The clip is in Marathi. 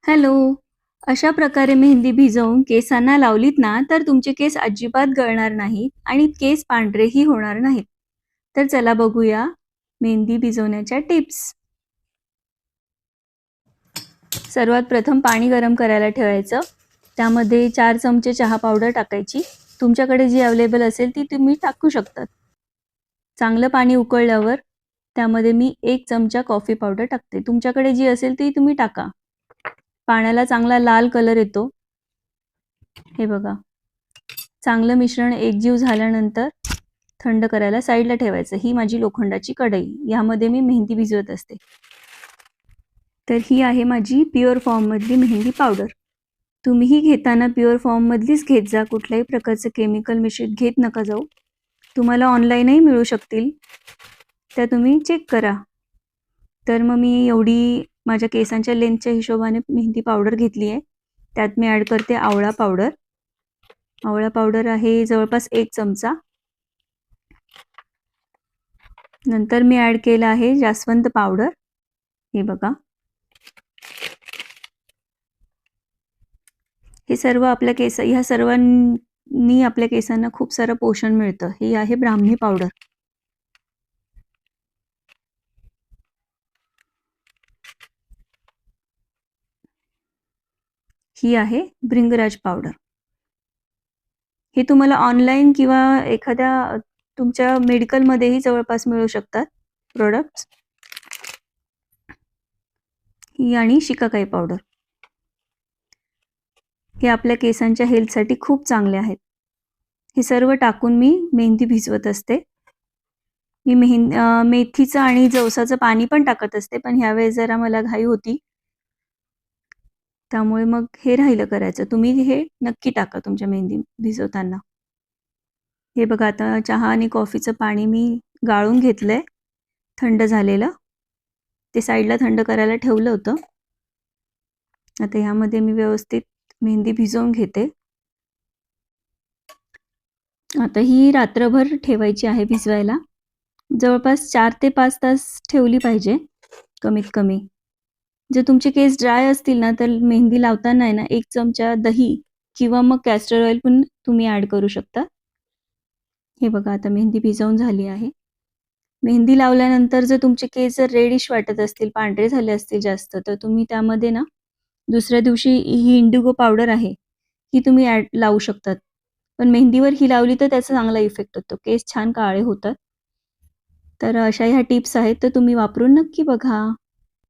हॅलो. अशा प्रकारे मेहंदी भिजवून केसांना लावलीत ना, तर तुमचे केस अजिबात गळणार नाहीत आणि केस पांढरेही होणार नाहीत. तर चला बघूया मेहंदी भिजवण्याच्या टिप्स. सर्वात प्रथम पाणी गरम करायला ठेवायचं. त्यामध्ये 4 चमचे चहा पावडर टाकायची. तुमच्याकडे जी अवेलेबल असेल ती तुम्ही टाकू शकतात. चांगलं पाणी उकळल्यावर त्यामध्ये मी 1 चमचा कॉफी पावडर टाकते. तुमच्याकडे जी असेल ती तुम्ही टाका. पाण्याला चांगला लाल कलर येतो. हे बघा. चांगलं मिश्रण एकजीव झाल्यानंतर थंड करायला साईडला ठेवायचं. ही माझी लोखंडाची कढई. यामध्ये मी मेहंदी भिजवत असते. तर ही आहे माझी प्युअर फॉर्ममधली मेहंदी पावडर. तुम्हीही घेताना प्युअर फॉर्ममधलीच घेत जा. कुठल्याही प्रकारचं केमिकल मिश्रित घेत नका जाऊ. तुम्हाला ऑनलाईनही मिळू शकतील. त्या तुम्ही चेक करा. तर मग मी एवढी माझ्या केसांच्या लेंथच्या हिशोबाने मेहंदी पावडर घेतली आहे. त्यात मी ॲड करते आवळा पावडर. आवळा पावडर आहे जवळपास 1 चमचा. नंतर मी ॲड केलं आहे जास्वंद पावडर. हे बघा. हे सर्व आपल्या ह्या सर्वांनी आपल्या केसांना खूप सारं पोषण मिळतं. ही आहे ब्राह्मी पावडर. ही आहे भृंगराज पावडर. हे तुम्हाला ऑनलाईन किंवा एखाद्या तुमच्या मेडिकलमध्येही जवळपास मिळू शकतात प्रोडक्ट्स. ही आणि शिकाकाई पावडर. हे आपल्या केसांच्या हेल्थसाठी खूप चांगले आहेत. हे सर्व टाकून मी मेहंदी भिजवत असते. मी मेथीचं आणि जवसाचं पाणी पण टाकत असते, पण ह्यावेळेस जरा मला घाई होती. त्यामुळे मग हे राहिलं करायचं. तुम्ही हे नक्की टाका तुमच्या मेहंदी भिजवताना. हे बघा, आता चहा आणि कॉफीचं पाणी मी गाळून घेतलंय थंड झालेलं. ते साईडला थंड करायला ठेवलं होतं. आता ह्यामध्ये मी व्यवस्थित मेहंदी भिजवून घेते. आता ही रात्रभर ठेवायची आहे भिजवायला. जवळपास 4 ते 5 तास ठेवली पाहिजे कमीत कमी. जर तुमचे केस ड्राय असतील ना, तर मेहंदी लावताना आहे ना 1 चमचा दही किंवा मग कॅस्टर ऑइल पण तुम्ही ॲड करू शकता. हे बघा, आता मेहंदी भिजवून झाली आहे. मेहंदी लावल्यानंतर जर तुमचे केस जर रेडिश वाटत असतील, पांढरे झाले असतील जास्त, तर तुम्ही त्यामध्ये ना दुसऱ्या दिवशी ही इंडिगो पावडर आहे, ही तुम्ही लावू शकतात. पण मेहंदीवर ही लावली तर त्याचा चांगला इफेक्ट होतो. केस छान काळे होतात. तर अशा ह्या टिप्स आहेत, तर तुम्ही वापरून नक्की बघा.